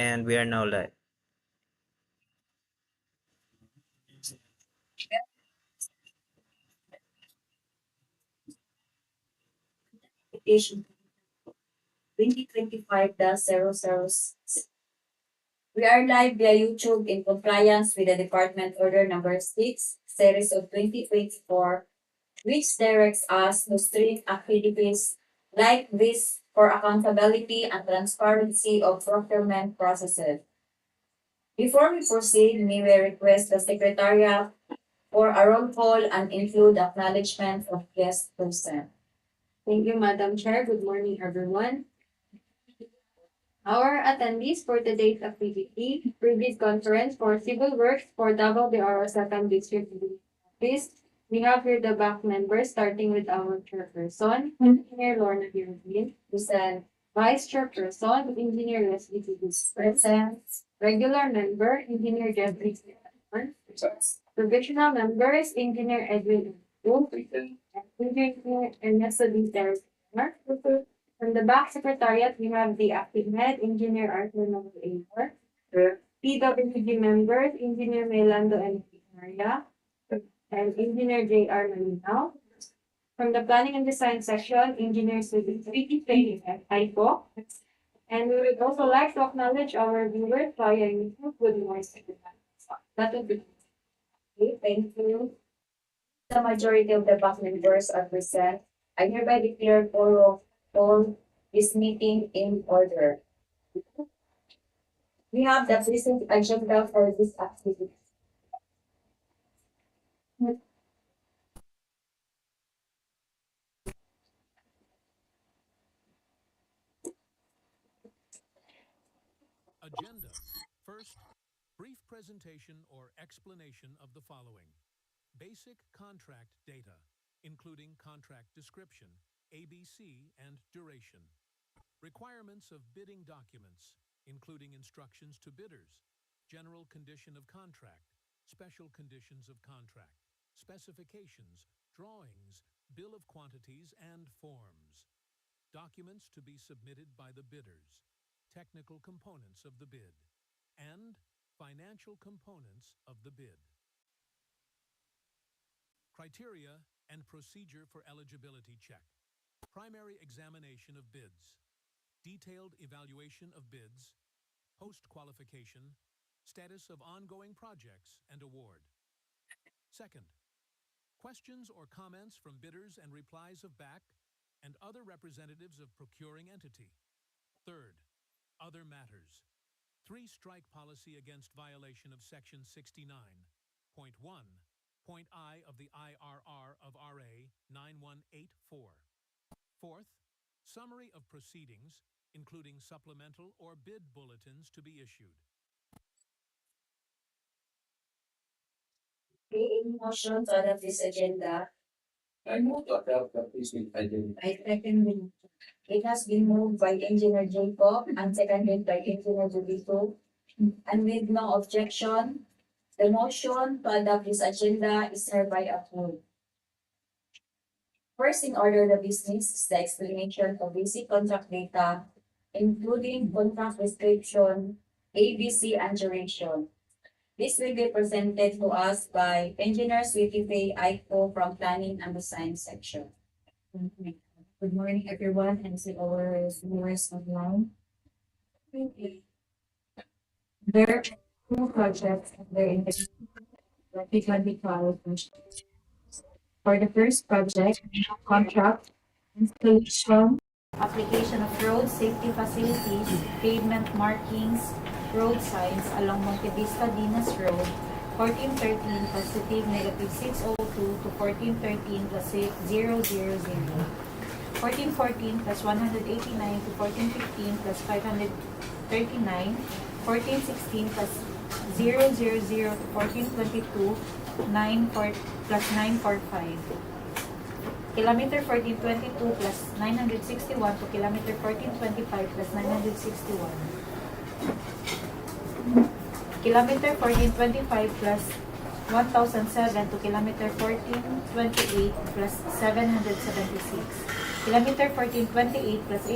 And we are now live. Application 2025-006. We are live via YouTube in compliance with the Department Order Number 6, Series of 2024, which directs us to strict activities like this for accountability and transparency of procurement processes. Before we proceed, may we request the Secretariat for a roll call and include acknowledgement of guests present. Thank you, Madam Chair. Good morning, everyone. Our attendees for today's activity, previous conference for Civil Works for Davao de Oro 2nd District Office. We have here the back members, starting with our chairperson, Engineer Lorna Hirvin, present. Vice Chairperson, Engineer Leslie Tudis, present. Regular member, Engineer Jeffrey Stefan. Provisional members, Engineer Edwin Wolf, and Engineer Ernesto Dintero. From the back secretariat, we have the acting head, Engineer Arthur Noel. PWG members, Engineer Melando and Maria, and Engineer J.R. Malinaw. From the planning and design section, Engineer Sweetie Faye Aiko. And we would also like to acknowledge our viewers via YouTube. Good morning. That would be Okay, thank you. The majority of the back members are present. I hereby declare all this meeting in order. We have the present agenda for this activity. Agenda. First, brief presentation or explanation of the following. Basic contract data, including contract description, ABC, and duration. Requirements of bidding documents, including instructions to bidders, general condition of contract, special conditions of contract, specifications, drawings, bill of quantities, and forms. Documents to be submitted by the bidders, technical components of the bid, and financial components of the bid. Criteria and procedure for eligibility check. Primary examination of bids. Detailed evaluation of bids. Post-qualification. Status of ongoing projects and award. Second, questions or comments from bidders and replies of BAC and other representatives of procuring entity. Third, other matters. 3-strike policy against violation of Section 69.1, point I of the IRR of RA 9184. Fourth, summary of proceedings, including supplemental or bid bulletins to be issued. Okay, any motion to adopt this agenda? I move to adopt the present agenda. I second. It has been moved by Engineer Jacob and seconded by Engineer Jubito. And with no objection, the motion to adopt this agenda is hereby approved. First in order of business is the explanation of basic contract data, including contract description, ABC, and duration. This will be presented to us by Engineer Sweetie Faye Aiko from Planning and Design section. Good morning, everyone, and to our viewers online. There are two projects under in 2025. For the first project, contract installation, Application of road safety facilities, pavement markings, road signs along Montevista-DNAS Road, 1413 positive -602 to 1413 plus 000. 1414 plus 189 to 1415 plus 539, 1416 plus 000 to 1422, 9 plus 945. Kilometer 1422 plus 961 to kilometer 1425 plus 961. Kilometer 1425 plus 1007 to kilometer 1428 plus 776. Kilometer 1428 plus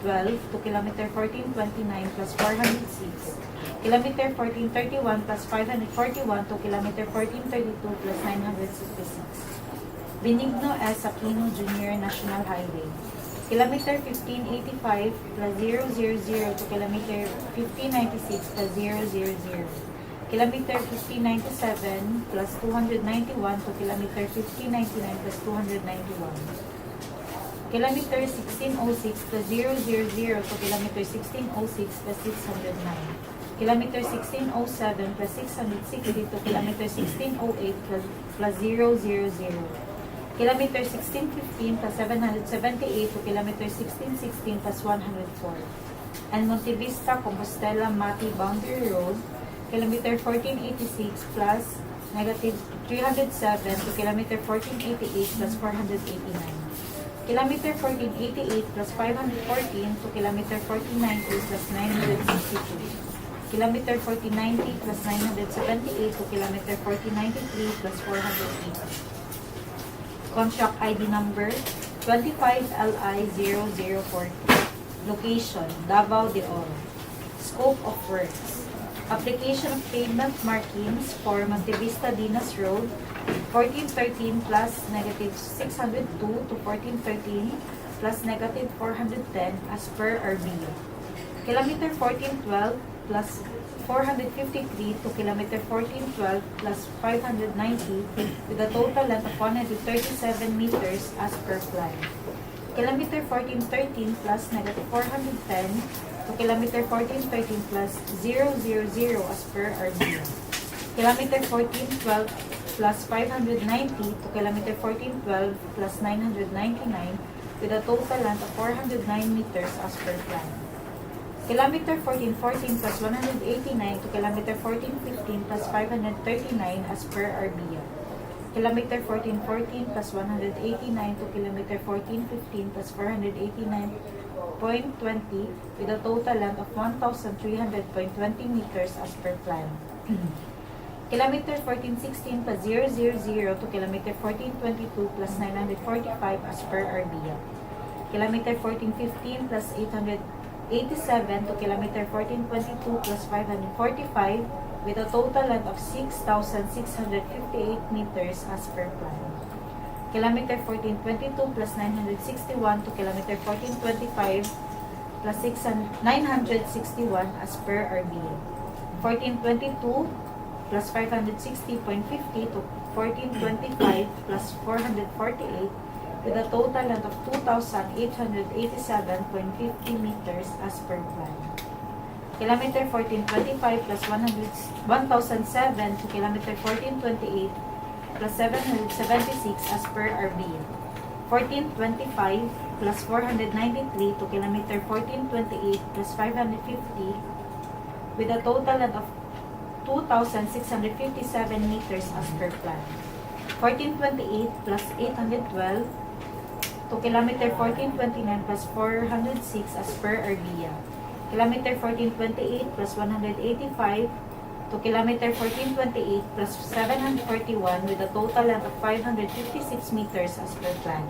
1412 to kilometer 1429 plus 406. Kilometer 1431 plus 541 to kilometer 1432 plus 966. Benigno S. Aquino Junior National Highway. Kilometer 1585 plus 000 to kilometer 1596 plus 000. Kilometer 1597 plus 291 to kilometer 1599 plus 291. Kilometer 1606 plus 000 to kilometer 1606 plus 609. Kilometer 1607 plus 660 to kilometer 1608 plus 000. Kilometer 1615 plus 778 to kilometer 1616 plus 104. And Montevista-Compostela-Mati Boundary Road, kilometer 1486 plus negative 307 to kilometer 1488 plus 489. Kilometer 1488 plus 514 to kilometer 1490 plus 962. Kilometer 1490 plus 978 to kilometer 1493 plus 480. Contract ID number 25LI0040. Location, Davao de Oro. Scope of works. Application of pavement markings for Montevista-DNAS Road, 1413 plus negative 602 to 1413 plus negative 410 as per RBO. Kilometer 1412 plus 453 to kilometer 1412 plus 590 with a total length of 137 meters as per plan. Kilometer 1413 plus negative 410 to kilometer 1413 plus 000 as per RBO. Kilometer 1412 plus 590 to kilometer 1412 plus 999 with a total length of 409 meters as per plan. Kilometer 1414 plus 189 to kilometer 1415 plus 539 as per RBO. Kilometer 1414 plus 189 to kilometer 1415 plus 489.20 with a total length of 1,300.20 meters as per plan. Kilometer 1416 plus 000 to kilometer 1422 plus 945 as per RBO. Kilometer 1415 plus 887 to kilometer 1422 plus 545 with a total length of 6,658 meters as per plan. Kilometer 1422 plus 961 to kilometer 1425 plus 961 as per RBA. 1422 plus 560.50 to 1425 plus 448 with a total length of 2,887.50 meters as per plan. Kilometer 1425 plus 1,007 to kilometer 1428 plus 776 as per RBA. 1425 plus 493 to kilometer 1428 plus 550 with a total length of 2,657 meters as per plan. 1428 plus 812 to kilometer 1429 plus 406 as per RBA. Kilometer 1428 plus 185 to kilometer 1428 plus 741 with a total length of 556 meters as per plan.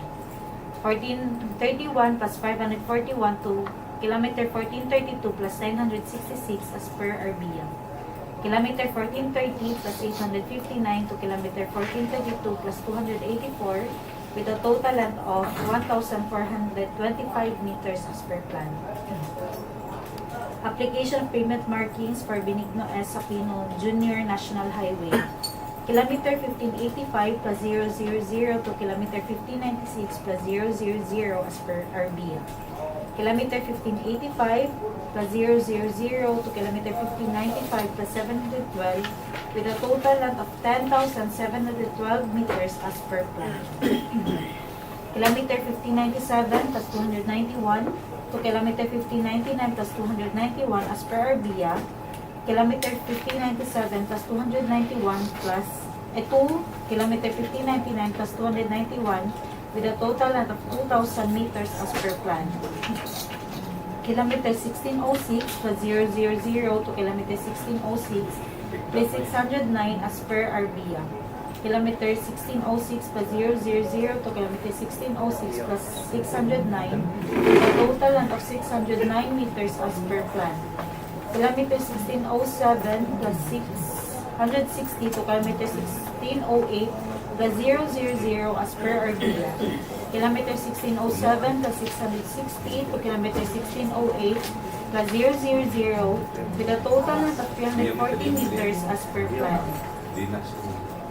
1431 plus 541 to kilometer 1432 plus 966 as per RBA. Kilometer 1430 plus 859 to kilometer 1432 plus 284 with a total length of 1,425 meters as per plan. Application of payment markings for Benigno S. Aquino Junior National Highway. Kilometer 1585 plus 000 to kilometer 1596 plus 000 as per RBA. Kilometer 1585 plus 000 to kilometer 1595 plus 712 with a total length of 10,712 meters as per plan. Kilometer 1597 plus 291 to kilometer 1599 plus 291 as per RBA. Kilometer 1597 plus 291 plus 2 kilometer 1599 plus 291 with a total length of 2,000 meters as per plan. Kilometer 1606 plus 000 to kilometer 1606 plus 609 as per RBA. Kilometer 1606 plus 000 to kilometer 1606 plus 609 with a total land of 609 meters as per plan. Kilometer 1607 plus 660 to kilometer 1608 plus 000 as per RDA. Kilometer 1607 plus 660 to kilometer 1608 plus 000 with a total land of 340 meters as per plan.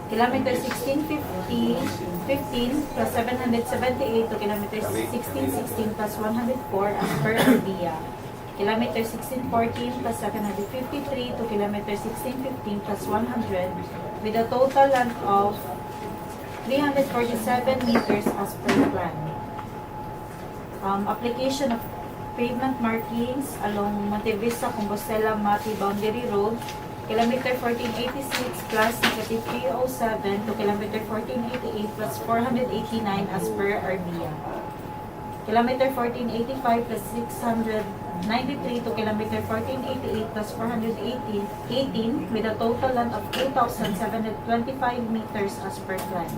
Kilometer 1615 plus 778 to kilometer 1616 plus 104 as per RDA. Kilometer 1614 plus 753 to kilometer 1615 plus 100 with a total length of 347 meters as per plan. Application of pavement markings along Montevista-Compostela-Mati boundary road, kilometer 1486 plus negative 307 to kilometer 1488 plus 489 as per RDA. Kilometer 1485 plus 693 to kilometer 1488 plus 418 with a total length of 2,725 meters as per plan.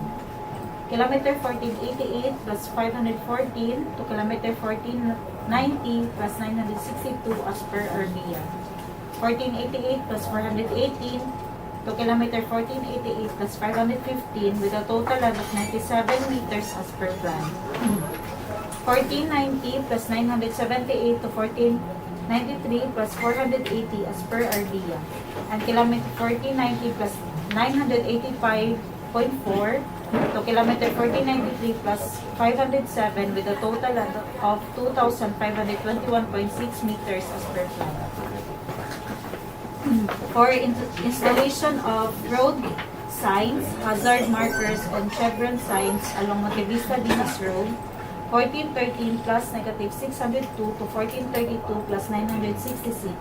Kilometer 1488 plus 514 to kilometer 1490 plus 962 as per RDA. 1488 plus 418 to kilometer 1488 plus 515 with a total length of 97 meters as per plan. 1490 plus 978 to 1493 plus 480 as per RDA. And kilometer 1490 plus 985.4 to kilometer 1493 plus 507 with a total length of 2,521.6 meters as per plan. For installation of road signs, hazard markers, and chevron signs along Montevista-DNAS Road, 1413 plus negative 602 to 1432 plus 966,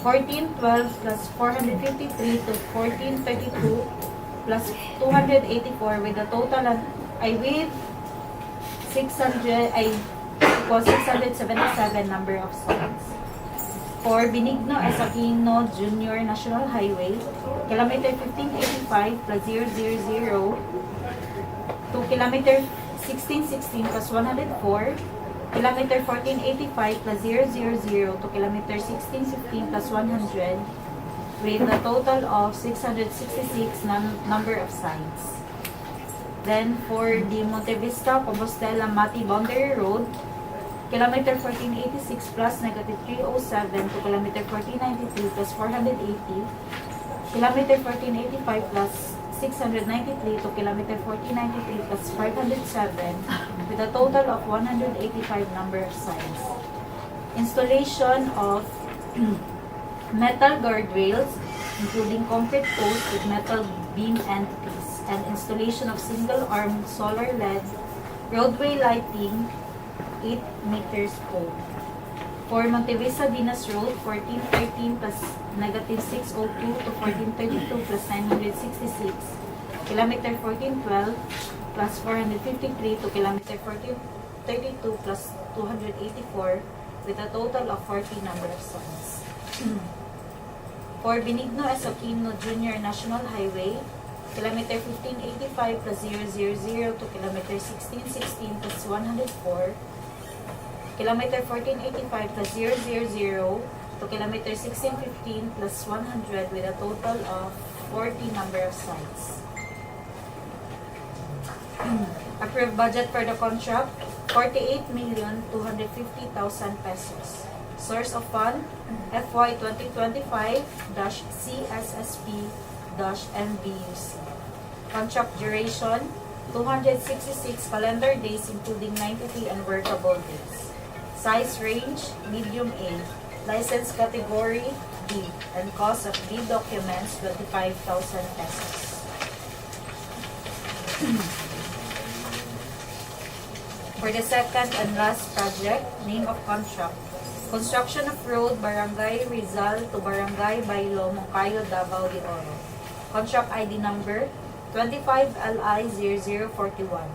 1412 plus 453 to 1432 plus 284 with a total with 600 equals 677 number of signs. For Benigno as Aquino Junior National Highway, kilometer 1585 plus 000 to kilometer 1616 plus 104, kilometer 1485 plus 000 to kilometer 1615 plus 100 with a total of 666 number of signs. Then for the Montevista-Compostela-Mati boundary road, kilometer 1486 plus negative 307 to kilometer 1493 plus 480, kilometer 1485 plus 693 to kilometer 1493 plus 507 with a total of 185 number of signs. Installation of metal guardrails including concrete posts with metal beam entities and installation of single-arm solar LED roadway lighting 8 meters pole. For Montevista-DNAS Road, 1413 plus negative 602 to 1432 plus 966, kilometer 1412 plus 453 to kilometer 1432 plus 284 with a total of 40 number of signs. For Benigno as Aquino Junior National Highway, kilometer 1585 plus 000 to kilometer 1616 plus 104, kilometer 1485 plus 000 to kilometer 1615 plus 100 with a total of 40 number of sites. Approved budget for the contract, 48,250,000 pesos. Source of fund, FY 2025-CSSP-MBUC. Contract duration, 266 calendar days including 93 unworkable days. Size range, medium A. License category, D. And cost of D documents, 25,000 pesos. For the second and last project, name of contract. Construction of road Barangay Rizal to Barangay Baylo, Monkayo, Davao de Oro. Contract ID number 25LI0041.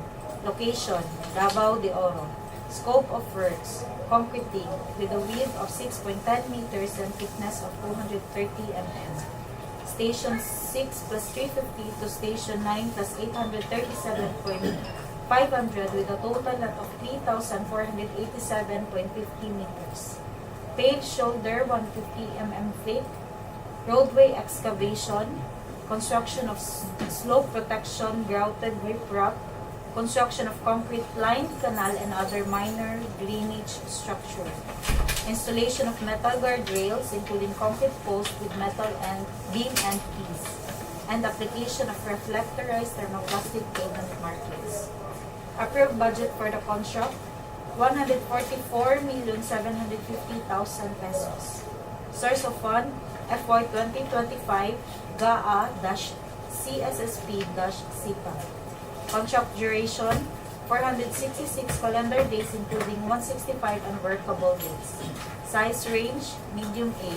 Location, Davao de Oro. Scope of works, concreting with a width of 6.10 meters and thickness of 230 mm. Station 6 plus 350 to Station 9 plus 837.5 500 with a total lot of 3,487.50 meters. Paved shoulder 150 mm thick. Roadway excavation. Construction of slope protection grouted riprap. Construction of concrete line, canal, and other minor drainage structure. Installation of metal guardrails, including concrete posts with metal and beam and piece. And application of reflectorized thermoplastic pavement markings. Approved budget for the construct, 144,750,000 pesos. Source of fund, FY 2025 GAA-CSSP-CIPA. Contract duration, 466 calendar days including 165 unworkable days. Size range, medium A.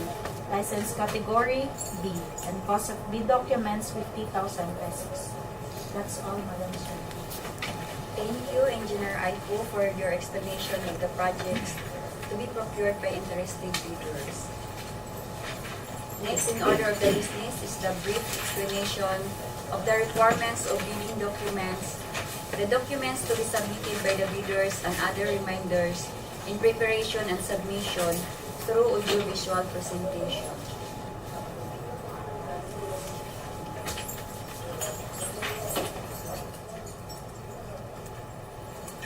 License category, B. And cost of bid documents, 50,000 pesos. That's all, Madam Chair. Thank you, Engineer Aiko, for your explanation of the projects to be procured by interested bidders. Next in order of the business is the brief explanation of the requirements of bidding documents, the documents to be submitted by the bidders, and other reminders in preparation and submission through audiovisual presentation.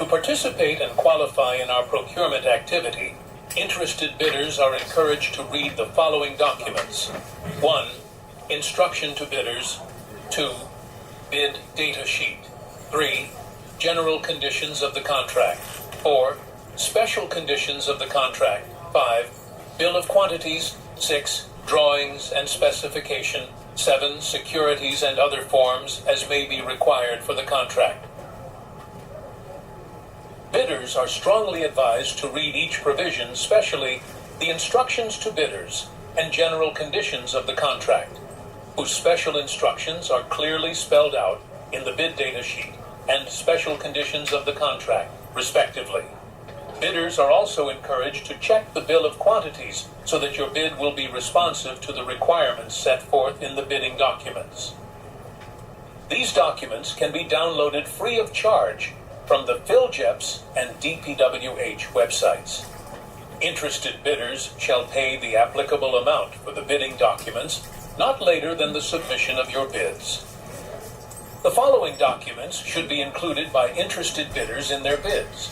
To participate and qualify in our procurement activity, interested bidders are encouraged to read the following documents. 1. Instruction to bidders. 2. Bid data sheet. 3. General conditions of the contract. 4. Special conditions of the contract. 5. Bill of quantities. 6. Drawings and specification. 7. Securities and other forms as may be required for the contract. Bidders are strongly advised to read each provision, especially the instructions to bidders and general conditions of the contract, whose special instructions are clearly spelled out in the bid data sheet and special conditions of the contract, respectively. Bidders are also encouraged to check the bill of quantities so that your bid will be responsive to the requirements set forth in the bidding documents. These documents can be downloaded free of charge from the PhilJEPS and DPWH websites. Interested bidders shall pay the applicable amount for the bidding documents not later than the submission of your bids. The following documents should be included by interested bidders in their bids.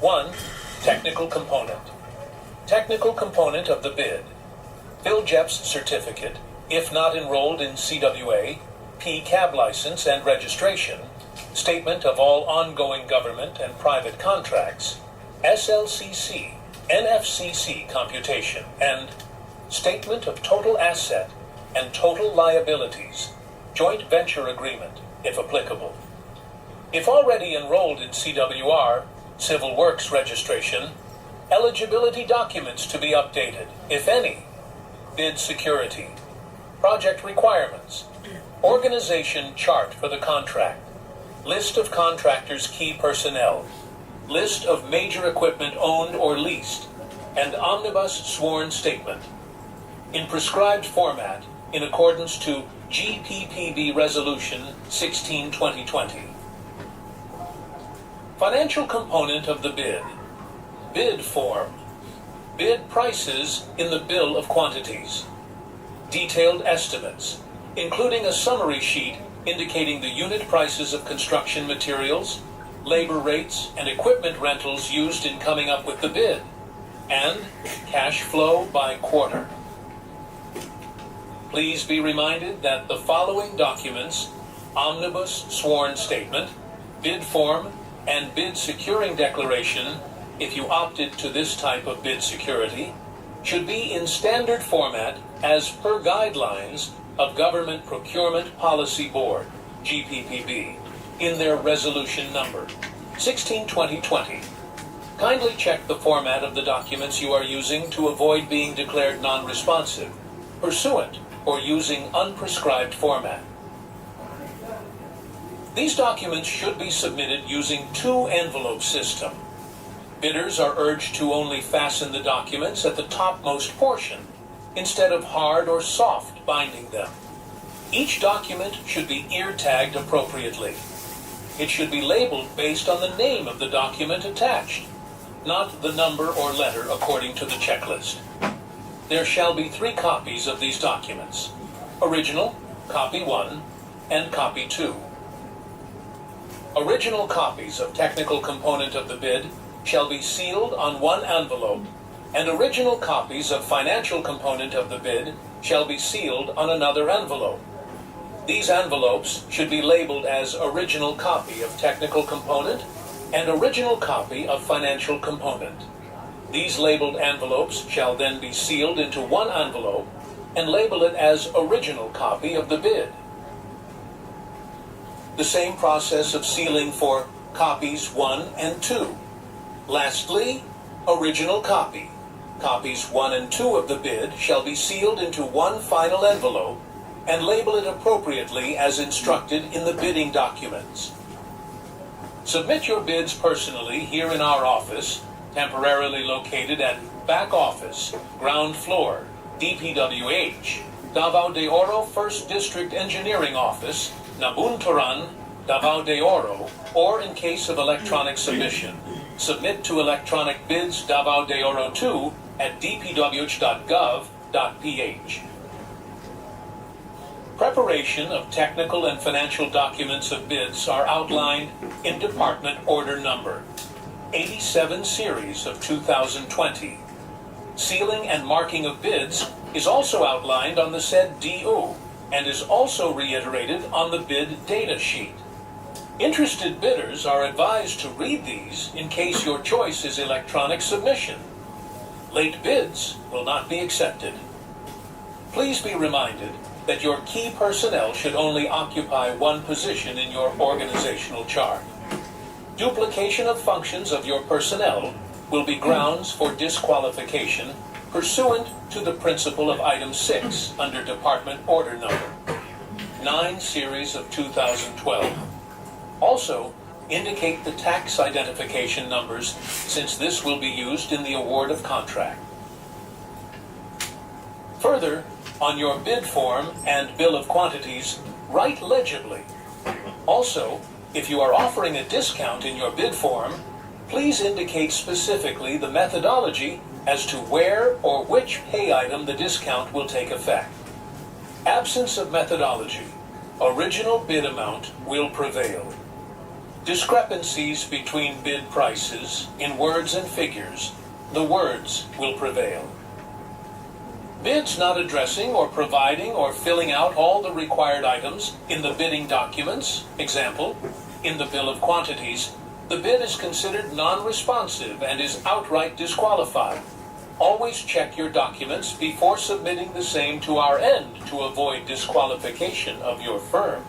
1. Technical component. Technical component of the bid. PhilJEPS certificate, if not enrolled in CWA, P-CAB license and registration, statement of all ongoing government and private contracts, SLCC, NFCC computation, and statement of total asset and total liabilities, joint venture agreement, if applicable. If already enrolled in CWR, Civil Works registration, eligibility documents to be updated, if any, bid security, project requirements, organization chart for the contract, list of contractors' key personnel, list of major equipment owned or leased, and omnibus sworn statement, in prescribed format in accordance to GPPB Resolution 16-2020. Financial component of the bid. Bid form. Bid prices in the bill of quantities. Detailed estimates, including a summary sheet indicating the unit prices of construction materials, labor rates, and equipment rentals used in coming up with the bid, and cash flow by quarter. Please be reminded that the following documents, omnibus sworn statement, bid form, and bid securing declaration, if you opted to this type of bid security, should be in standard format as per guidelines of Government Procurement Policy Board, GPPB, in their resolution number 16-2020. Kindly check the format of the documents you are using to avoid being declared non-responsive, pursuant, or using unprescribed format. These documents should be submitted using 2-envelope system. Bidders are urged to only fasten the documents at the topmost portion, instead of hard or soft binding them. Each document should be ear tagged appropriately. it should be labeled based on the name of the document attached, not the number or letter according to the checklist. There shall be 3 copies of these documents: original, copy 1, and copy 2. Original copies of technical component of the bid shall be sealed on one envelope, and original copies of financial component of the bid shall be sealed on another envelope. These envelopes should be labeled as original copy of technical component and original copy of financial component. These labeled envelopes shall then be sealed into one envelope and label it as original copy of the bid. The same process of sealing for copies 1 and 2. Lastly, original copy. Copies 1 and 2 of the bid shall be sealed into one final envelope and label it appropriately as instructed in the bidding documents. Submit your bids personally here in our office, temporarily located at Back Office, Ground Floor, DPWH, Davao de Oro 1st District Engineering Office, Nabunturan, Davao de Oro, or in case of electronic submission, submit to electronic bids Davao de Oro 2 at dpwh.gov.ph. Preparation of technical and financial documents of bids are outlined in Department Order Number 87 Series of 2020. Sealing and marking of bids is also outlined on the said DEO and is also reiterated on the bid data sheet. Interested bidders are advised to read these in case your choice is electronic submission. Late bids will not be accepted. Please be reminded that your key personnel should only occupy one position in your organizational chart. Duplication of functions of your personnel will be grounds for disqualification pursuant to the principle of Item 6 under Department Order Number 9 Series of 2012. Also, indicate the tax identification numbers since this will be used in the award of contract. Further, on your bid form and bill of quantities, write legibly. Also, if you are offering a discount in your bid form, please indicate specifically the methodology as to where or which pay item the discount will take effect. Absence of methodology, original bid amount will prevail. Discrepancies between bid prices in words and figures, the words will prevail. Bids not addressing or providing or filling out all the required items in the bidding documents, example, in the bill of quantities, the bid is considered non-responsive and is outright disqualified. Always check your documents before submitting the same to our end to avoid disqualification of your firm.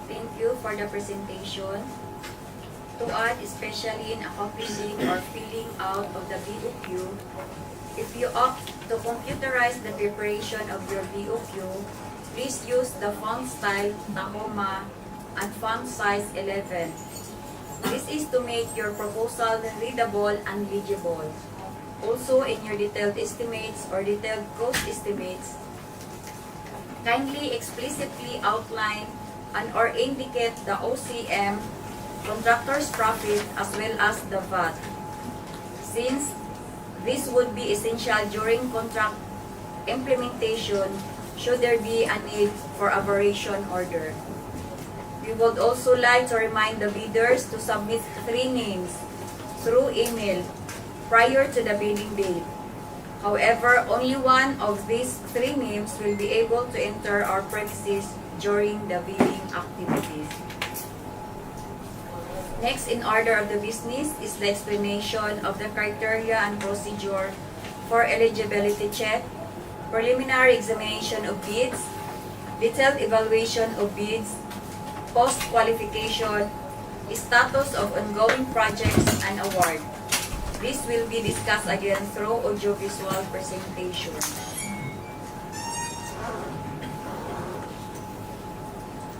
Thank you for the presentation. To add, especially in accompanying or filling out of the BOQ, if you opt to computerize the preparation of your BOQ, please use the font style Tahoma and font size 11. This is to make your proposal readable and legible. Also, in your detailed estimates or detailed cost estimates, kindly explicitly outline and or indicate the OCM, contractor's profit, as well as the VAT, since this would be essential during contract implementation should there be a need for a variation order. We would also like to remind the bidders to submit 3 names through email prior to the bidding date. However, only one of these 3 names will be able to enter our premises during the bidding activities. Next in order of the business is the explanation of the criteria and procedure for eligibility check, preliminary examination of bids, detailed evaluation of bids, post-qualification, status of ongoing projects, and award. This will be discussed again through audiovisual presentation.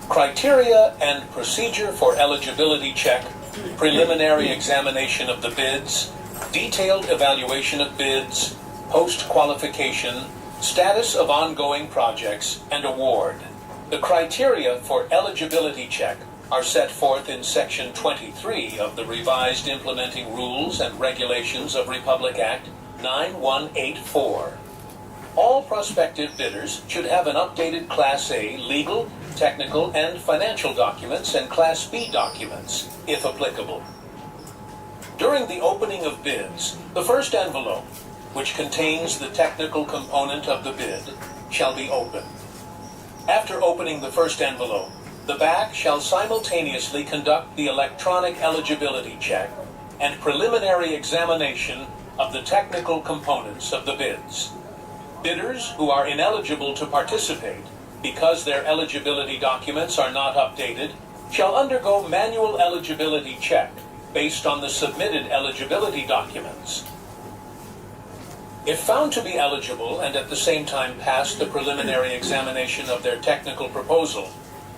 Criteria and procedure for eligibility check, preliminary examination of the bids, detailed evaluation of bids, post-qualification, status of ongoing projects, and award. The criteria for eligibility check are set forth in Section 23 of the Revised Implementing Rules and Regulations of Republic Act 9184. All prospective bidders should have an updated Class A legal, technical, and financial documents and Class B documents, if applicable. During the opening of bids, the first envelope, which contains the technical component of the bid, shall be opened. After opening the first envelope, the back shall simultaneously conduct the electronic eligibility check and preliminary examination of the technical components of the bids. Bidders who are ineligible to participate because their eligibility documents are not updated shall undergo manual eligibility check based on the submitted eligibility documents. If found to be eligible and at the same time pass the preliminary examination of their technical proposal,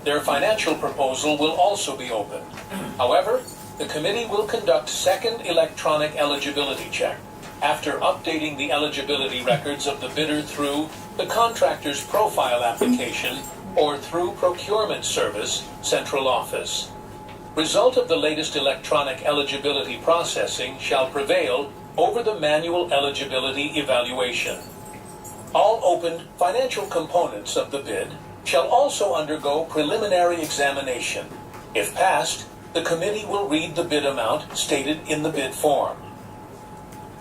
their financial proposal will also be opened. However, the committee will conduct second electronic eligibility check after updating the eligibility records of the bidder through the contractor's profile application or through Procurement Service Central Office. Result of the latest electronic eligibility processing shall prevail over the manual eligibility evaluation. All opened financial components of the bid shall also undergo preliminary examination. If passed, the committee will read the bid amount stated in the bid form.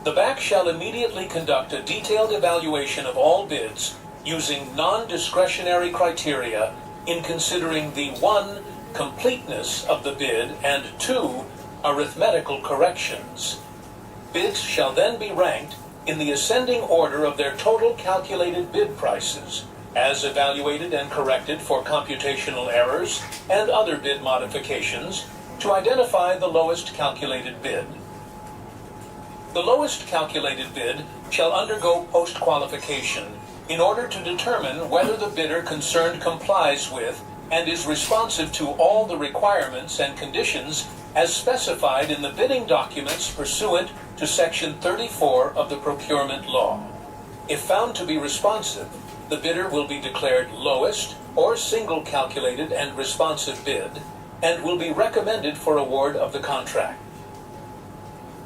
The back shall immediately conduct a detailed evaluation of all bids using non-discretionary criteria in considering the 1. Completeness of the bid and 2. Arithmetical corrections. Bids shall then be ranked in the ascending order of their total calculated bid prices, as evaluated and corrected for computational errors and other bid modifications, to identify the lowest calculated bid. The lowest calculated bid shall undergo post-qualification in order to determine whether the bidder concerned complies with and is responsive to all the requirements and conditions as specified in the bidding documents pursuant to Section 34 of the Procurement Law. If found to be responsive, the bidder will be declared lowest or single calculated and responsive bid and will be recommended for award of the contract.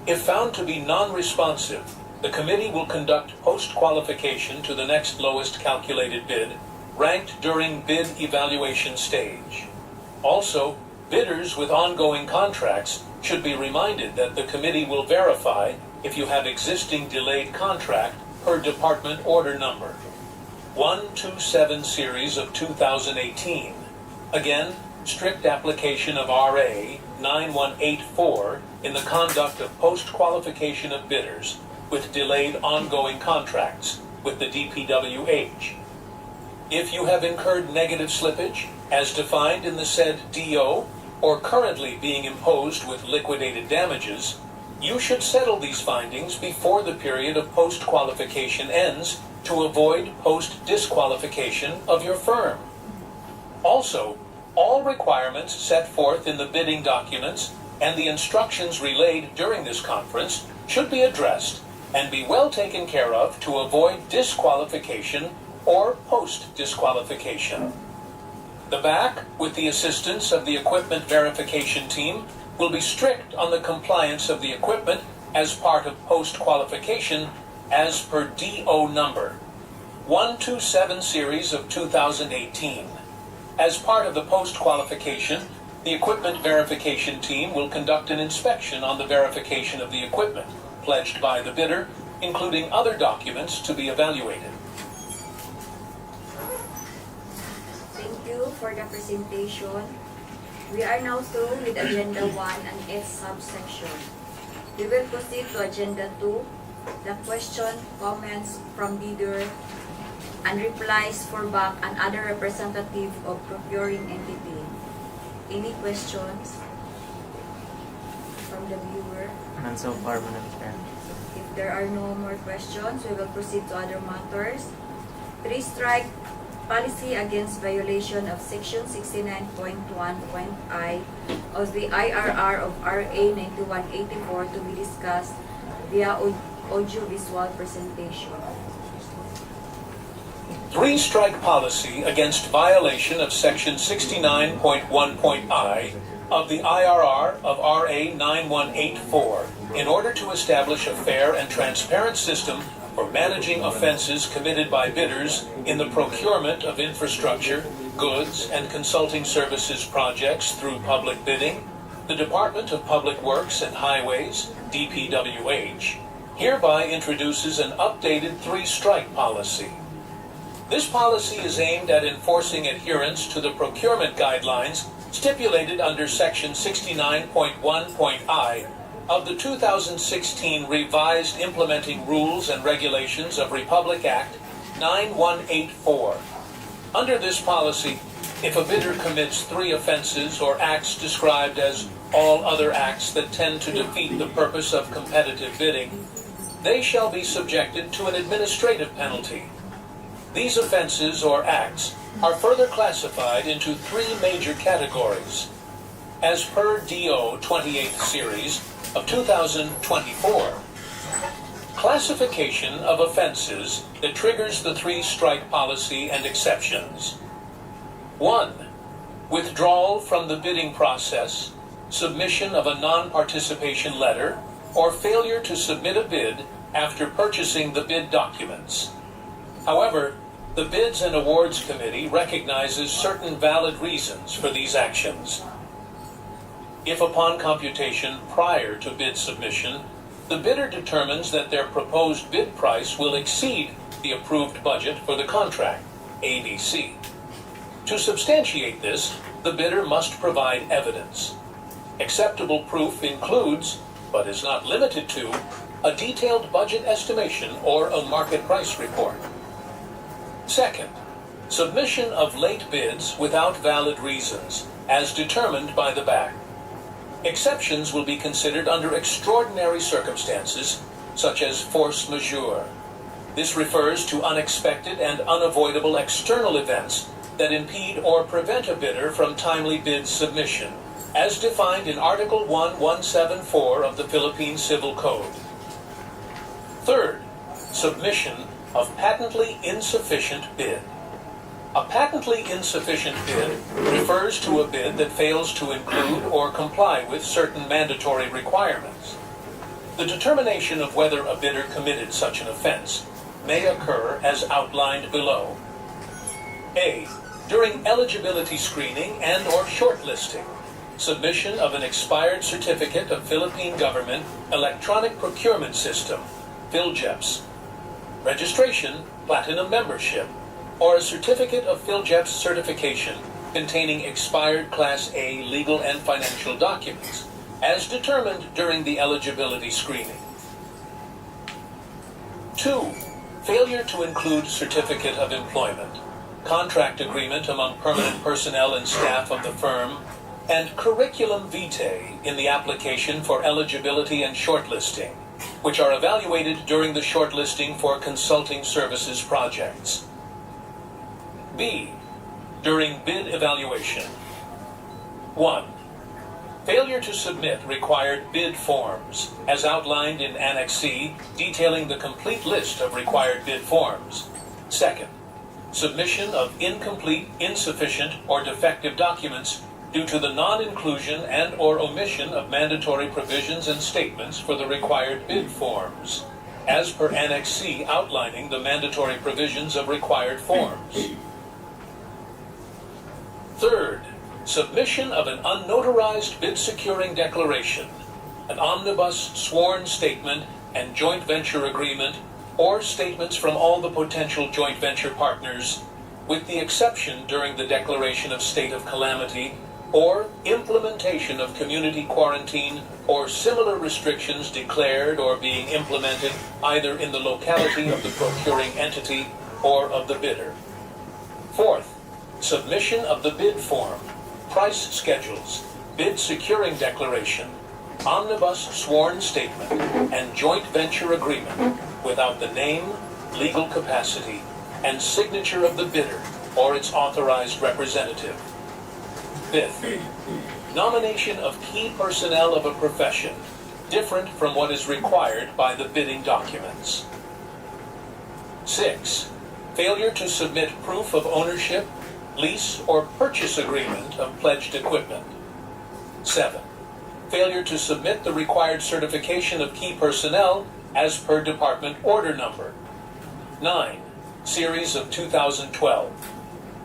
If found to be non-responsive, the committee will conduct post-qualification to the next lowest calculated bid, ranked during bid evaluation stage. Also, bidders with ongoing contracts should be reminded that the committee will verify if you have existing delayed contract per department order number 127 series of 2018. Again, strict application of RA 9184 in the conduct of post-qualification of bidders with delayed ongoing contracts with the DPWH. If you have incurred negative slippage, as defined in the said DEO, or currently being imposed with liquidated damages, you should settle these findings before the period of post-qualification ends to avoid post-disqualification of your firm. Also, all requirements set forth in the bidding documents and the instructions relayed during this conference should be addressed and be well taken care of to avoid disqualification or post-disqualification. The back, with the assistance of the equipment verification team, will be strict on the compliance of the equipment as part of post-qualification as per DO number 127 series of 2018. As part of the post-qualification, the equipment verification team will conduct an inspection on the verification of the equipment pledged by the bidder, including other documents to be evaluated. Thank you for the presentation. We are now through with Agenda 1 and its subsection. We will proceed to Agenda 2, the question, comments from bidder, and replies for back and other representative of procuring entity. Any questions from the viewer? None so far, Madam Chair. If there are no more questions, we will proceed to other matters. 3-strike policy against violation of Section 69.1.I of the IRR of RA 9184 to be discussed via audiovisual presentation. Three-strike policy against violation of Section 69.1.I of the IRR of RA 9184 in order to establish a fair and transparent system for managing offenses committed by bidders in the procurement of infrastructure, goods, and consulting services projects through public bidding, the Department of Public Works and Highways, DPWH, hereby introduces an updated three-strike policy. This policy is aimed at enforcing adherence to the procurement guidelines stipulated under Section 69.1.I of the 2016 Revised Implementing Rules and Regulations of Republic Act 9184. Under this policy, if a bidder commits three offenses or acts described as all other acts that tend to defeat the purpose of competitive bidding, they shall be subjected to an administrative penalty. These offenses or acts are further classified into three major categories. As per DEO 28th Series of 2024, classification of offenses that triggers the three-strike policy and exceptions. 1. Withdrawal from the bidding process, submission of a non-participation letter, or failure to submit a bid after purchasing the bid documents. However, the Bids and Awards Committee recognizes certain valid reasons for these actions. If upon computation prior to bid submission, the bidder determines that their proposed bid price will exceed the approved budget for the contract, ABC. To substantiate this, the bidder must provide evidence. Acceptable proof includes, but is not limited to, a detailed budget estimation or a market price report. Second, submission of late bids without valid reasons, as determined by the BAC. Exceptions will be considered under extraordinary circumstances, such as force majeure. This refers to unexpected and unavoidable external events that impede or prevent a bidder from timely bid submission, as defined in Article 1174 of the Philippine Civil Code. Third, submission of patently insufficient bid. A patently insufficient bid refers to a bid that fails to include or comply with certain mandatory requirements. The determination of whether a bidder committed such an offense may occur as outlined below. A. During eligibility screening and or shortlisting, submission of an expired certificate of Philippine Government Electronic Procurement System, PhilJEPS, registration, platinum membership, or a certificate of PhilJEPS certification containing expired Class A legal and financial documents, as determined during the eligibility screening. 2. Failure to include certificate of employment, contract agreement among permanent personnel and staff of the firm, and curriculum vitae in the application for eligibility and shortlisting, which are evaluated during the shortlisting for consulting services projects. B. During bid evaluation. 1. Failure to submit required bid forms, as outlined in Annex C, detailing the complete list of required bid forms. Second, submission of incomplete, insufficient, or defective documents due to the non-inclusion and or omission of mandatory provisions and statements for the required bid forms, as per Annex C outlining the mandatory provisions of required forms. Third, submission of an unnotarized bid securing declaration, an omnibus sworn statement and joint venture agreement, or statements from all the potential joint venture partners, with the exception during the declaration of state of calamity or implementation of community quarantine or similar restrictions declared or being implemented either in the locality of the procuring entity or of the bidder. Fourth, submission of the bid form, price schedules, bid securing declaration, omnibus sworn statement, and joint venture agreement without the name, legal capacity, and signature of the bidder or its authorized representative. Fifth, nomination of key personnel of a profession different from what is required by the bidding documents. 6. Failure to submit proof of ownership, lease, or purchase agreement of pledged equipment. 7. Failure to submit the required certification of key personnel as per department order number. 9. Series of 2012.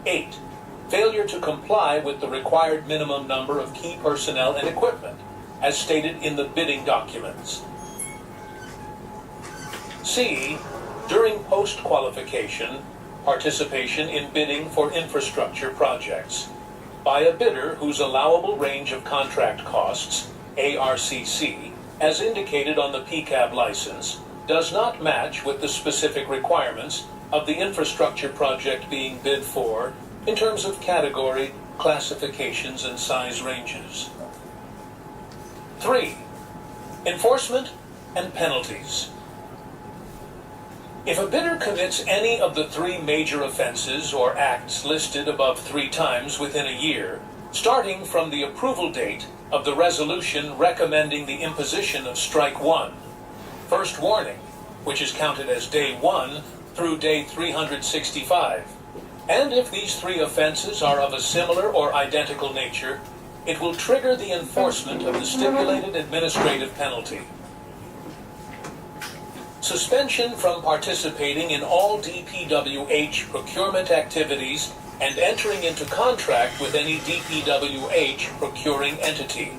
8. Failure to comply with the required minimum number of key personnel and equipment, as stated in the bidding documents. C. During post-qualification, participation in bidding for infrastructure projects by a bidder whose allowable range of contract costs, ARCC, as indicated on the PCAB license, does not match with the specific requirements of the infrastructure project being bid for in terms of category, classifications, and size ranges. 3. Enforcement and penalties. If a bidder commits any of the 3 major offenses or acts listed above 3 times within a year, starting from the approval date of the resolution recommending the imposition of Strike 1, first warning, which is counted as Day 1 through Day 365, and if these 3 offenses are of a similar or identical nature, it will trigger the enforcement of the stipulated administrative penalty. Suspension from participating in all DPWH procurement activities and entering into contract with any DPWH procuring entity.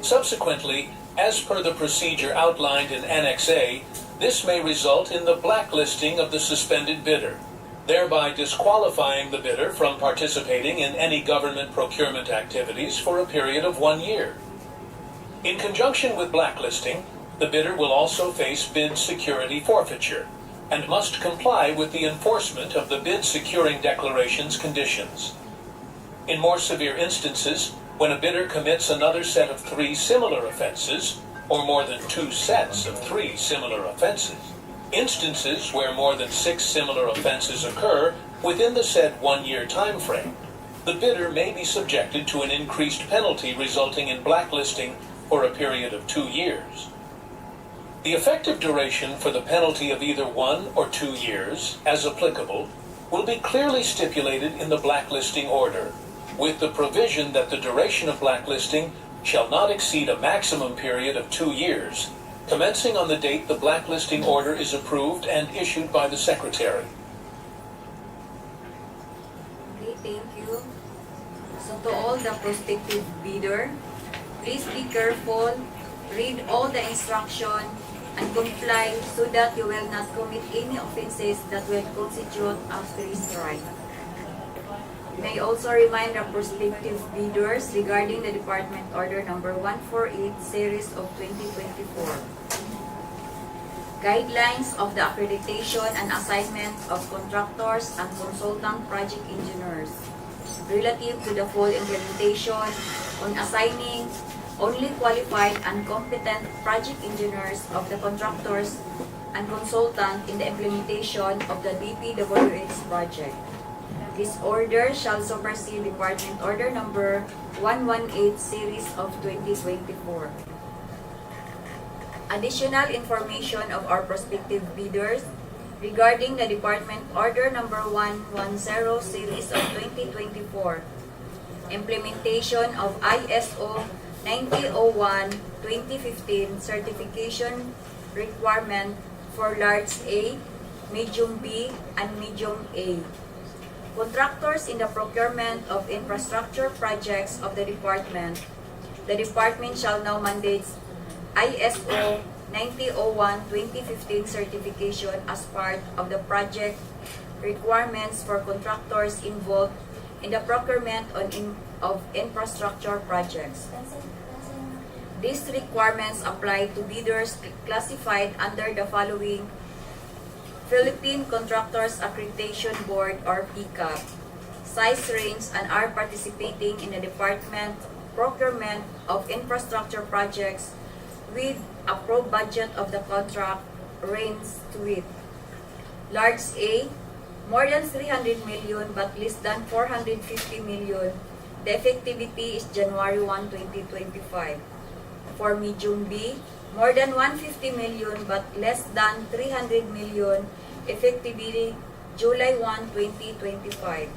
Subsequently, as per the procedure outlined in Annex A, this may result in the blacklisting of the suspended bidder, thereby disqualifying the bidder from participating in any government procurement activities for a period of 1 year. In conjunction with blacklisting, the bidder will also face bid security forfeiture and must comply with the enforcement of the bid securing declaration's conditions. In more severe instances, when a bidder commits another set of 3 similar offenses, or more than 2 sets of 3 similar offenses, instances where more than 6 similar offenses occur within the said 1-year time frame, the bidder may be subjected to an increased penalty resulting in blacklisting for a period of 2 years. The effective duration for the penalty of either 1 or 2 years, as applicable, will be clearly stipulated in the blacklisting order, with the provision that the duration of blacklisting shall not exceed a maximum period of 2 years, commencing on the date the blacklisting order is approved and issued by the Secretary. Okay, thank you. So to all the prospective bidder, please be careful, read all the instruction, and comply so that you will not commit any offenses that will constitute a free strike. May also remind the prospective bidders regarding the Department Order Number 148 Series of 2024. Guidelines of the accreditation and assignment of contractors and consultant project engineers relative to the full implementation on assigning only qualified and competent project engineers of the contractors and consultant in the implementation of the DPWH project. This order shall supersede Department Order Number 118 Series of 2024. Additional information of our prospective bidders regarding the Department Order Number 110 Series of 2024. Implementation of ISO 9001-2015 certification requirement for large A, medium B, and medium A. Contractors in the procurement of infrastructure projects of the department shall now mandate ISO 9001-2015 certification as part of the project requirements for contractors involved in the procurement of infrastructure projects. These requirements apply to bidders classified under the following: Philippine Contractors Accreditation Board or PCAB, size range, and are participating in the department procurement of infrastructure projects with approved budget of the contract range to it. Large A, more than 300 million but less than 450 million. The effectivity is January 1, 2025. For medium B, more than 150 million but less than 300 million. Effectivity July 1, 2025.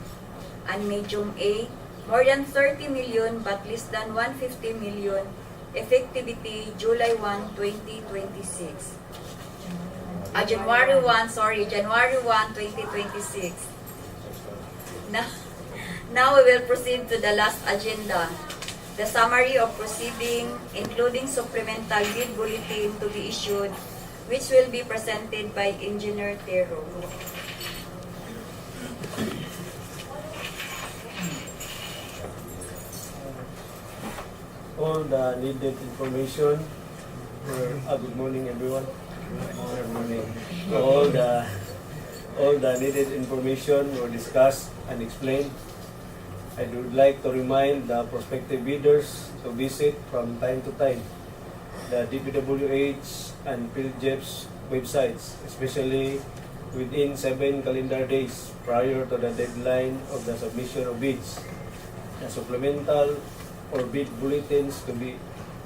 And medium A, more than 30 million but less than 150 million. Effectivity July 1, 2026. January 1, 2026. Now we will proceed to the last agenda. The summary of proceeding, including supplemental bid bulletin to be issued, which will be presented by Engineer Tero. All the needed information good morning everyone. Good morning. All the needed information were discussed and explained. I would like to remind the prospective bidders to visit from time to time the DPWH and PhilJEP's websites, especially within 7 calendar days prior to the deadline of the submission of bids. The supplemental or bid bulletins to be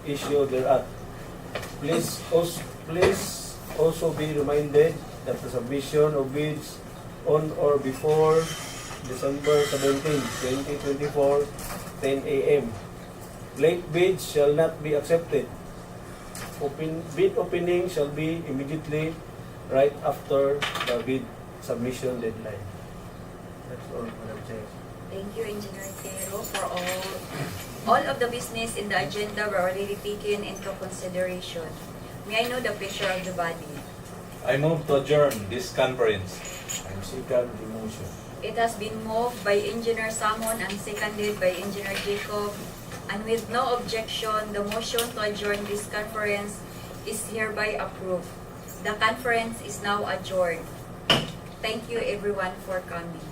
issued thereat. Please also be reminded that the submission of bids on or before December 17, 2024, 10 a.m. Late bids shall not be accepted. Bid opening shall be immediately right after the bid submission deadline. That's all, Madam Chair. Thank you, Engineer Tero, for all of the business in the agenda were already taken into consideration. May I know the pleasure of the body? I move to adjourn this conference. I'm second the motion. It has been moved by Engineer Samon and seconded by Engineer Jacob. And with no objection, the motion to adjourn this conference is hereby approved. The conference is now adjourned. Thank you everyone for coming.